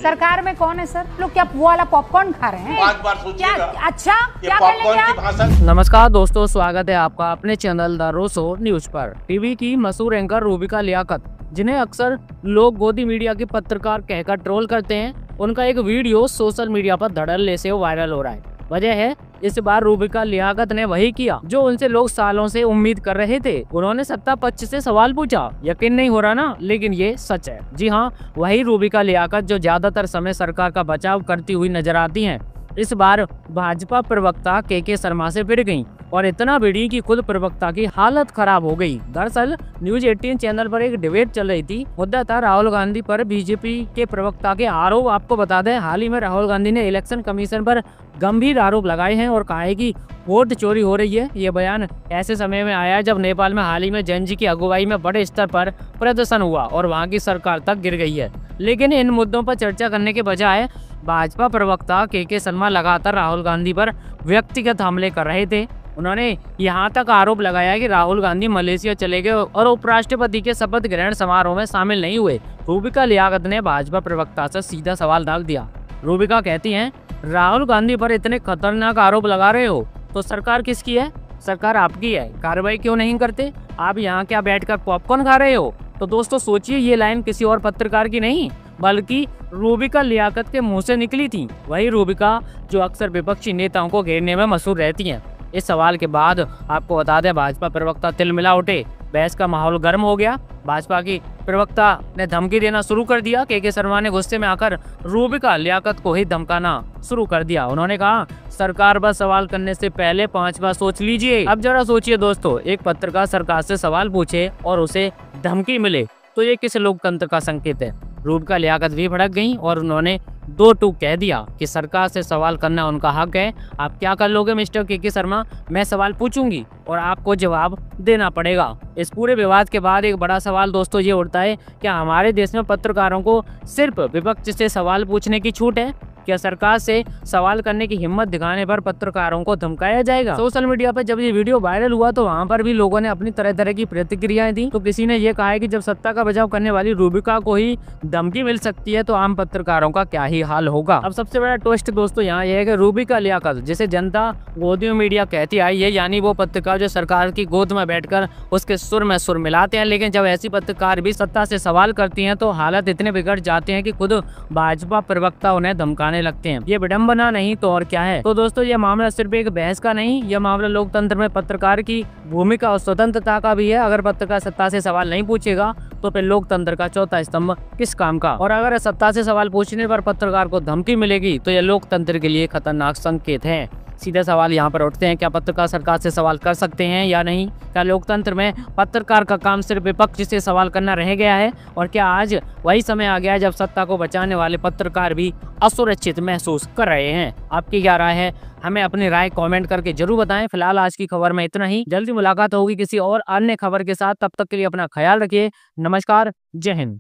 सरकार में कौन है सर? लोग क्या वो वाला पॉपकॉर्न खा रहे हैं? 5 बार सोचिएगा। अच्छा क्या कर लेंगे आप? नमस्कार दोस्तों, स्वागत है आपका अपने चैनल द रोसो न्यूज पर। टीवी की मशहूर एंकर रूबिका लियाकत, जिन्हें अक्सर लोग गोदी मीडिया के पत्रकार कहकर ट्रोल करते हैं, उनका एक वीडियो सोशल मीडिया पर धड़ल्ले से वायरल हो रहा है। वजह है, इस बार रूबिका लियाकत ने वही किया जो उनसे लोग सालों से उम्मीद कर रहे थे। उन्होंने सत्ता पक्ष से सवाल पूछा। यकीन नहीं हो रहा ना, लेकिन ये सच है। जी हाँ, वही रूबिका लियाकत जो ज्यादातर समय सरकार का बचाव करती हुई नजर आती हैं, इस बार भाजपा प्रवक्ता के शर्मा से भिड़ गईं और इतना भिड़ी कि खुद प्रवक्ता की हालत खराब हो गई। दरअसल न्यूज 18 चैनल पर एक डिबेट चल रही थी। मुद्दा था राहुल गांधी पर बीजेपी के प्रवक्ता के आरोप। आपको बता दें, हाल ही में राहुल गांधी ने इलेक्शन कमीशन पर गंभीर आरोप लगाए हैं और कहा है कि वोट चोरी हो रही है। ये बयान ऐसे समय में आया जब नेपाल में हाल ही में जैन जी की अगुवाई में बड़े स्तर पर प्रदर्शन हुआ और वहाँ की सरकार तक गिर गई है। लेकिन इन मुद्दों पर चर्चा करने के बजाय भाजपा प्रवक्ता के शर्मा लगातार राहुल गांधी पर व्यक्तिगत हमले कर रहे थे। उन्होंने यहाँ तक आरोप लगाया कि राहुल गांधी मलेशिया चले गए और उपराष्ट्रपति के शपथ ग्रहण समारोह में शामिल नहीं हुए। रूबिका लियाकत ने भाजपा प्रवक्ता से सीधा सवाल दाग दिया। रूबिका कहती हैं, राहुल गांधी पर इतने खतरनाक आरोप लगा रहे हो तो सरकार किसकी है? सरकार आपकी है। कार्रवाई क्यों नहीं करते? आप यहाँ क्या बैठकर पॉपकॉर्न खा रहे हो? तो दोस्तों सोचिए, ये लाइन किसी और पत्रकार की नहीं बल्कि रूबिका लियाकत के मुंह से निकली थी। वही रूबिका जो अक्सर विपक्षी नेताओं को घेरने में मशहूर रहती हैं। इस सवाल के बाद आपको बता दें, भाजपा प्रवक्ता तिलमिला उठे। बहस का माहौल गर्म हो गया। भाजपा की प्रवक्ता ने धमकी देना शुरू कर दिया। के शर्मा ने गुस्से में आकर रूबिका लियाकत को ही धमकाना शुरू कर दिया। उन्होंने कहा, सरकार पर सवाल करने से पहले 5 बार सोच लीजिए। अब जरा सोचिए दोस्तों, एक पत्रकार सरकार से सवाल पूछे और उसे धमकी मिले तो ये किस लोकतंत्र का संकेत है? रूबिका लियाकत भी भड़क गईं और उन्होंने 2 टूक कह दिया कि सरकार से सवाल करना उनका हक है। आप क्या कर लोगे मिस्टर के शर्मा? मैं सवाल पूछूंगी और आपको जवाब देना पड़ेगा। इस पूरे विवाद के बाद एक बड़ा सवाल दोस्तों ये उठता है, क्या हमारे देश में पत्रकारों को सिर्फ विपक्ष से सवाल पूछने की छूट है? क्या सरकार से सवाल करने की हिम्मत दिखाने पर पत्रकारों को धमकाया जाएगा? सोशल मीडिया पर जब ये वीडियो वायरल हुआ तो वहां पर भी लोगों ने अपनी तरह तरह की प्रतिक्रियाएं दी। तो किसी ने ये कहा है कि जब सत्ता का बचाव करने वाली रूबिका को ही धमकी मिल सकती है तो आम पत्रकारों का क्या ही हाल होगा। अब सबसे बड़ा ट्विस्ट दोस्तों यहाँ यह है कि रूबिका लियाकत, जिसे जनता गोदी मीडिया कहती आई है, यानी वो पत्रकार जो सरकार की गोद में बैठकर उसके सुर में सुर मिलाते हैं, लेकिन जब ऐसी पत्रकार भी सत्ता से सवाल करती हैं तो हालत इतने बिगड़ जाते हैं कि खुद भाजपा प्रवक्ता उन्हें धमकाने लगते हैं। ये विडंबना नहीं तो और क्या है? तो दोस्तों ये मामला सिर्फ एक बहस का नहीं, यह मामला लोकतंत्र में पत्रकार की भूमिका और स्वतंत्रता का भी है। अगर पत्रकार सत्ता से सवाल नहीं पूछेगा तो फिर लोकतंत्र का चौथा स्तंभ किस काम का? और अगर सत्ता से सवाल पूछने पर पत्रकार को धमकी मिलेगी तो यह लोकतंत्र के लिए खतरनाक संकेत है। सीधे सवाल यहाँ पर उठते हैं, क्या पत्रकार सरकार से सवाल कर सकते हैं या नहीं? क्या लोकतंत्र में पत्रकार का काम सिर्फ विपक्ष से सवाल करना रह गया है? और क्या आज वही समय आ गया है जब सत्ता को बचाने वाले पत्रकार भी असुरक्षित महसूस कर रहे हैं? आपकी क्या राय है? हमें अपनी राय कमेंट करके जरूर बताएं। फिलहाल आज की खबर में इतना ही। जल्दी मुलाकात होगी किसी और अन्य खबर के साथ। तब तक के लिए अपना ख्याल रखिए। नमस्कार, जय हिंद।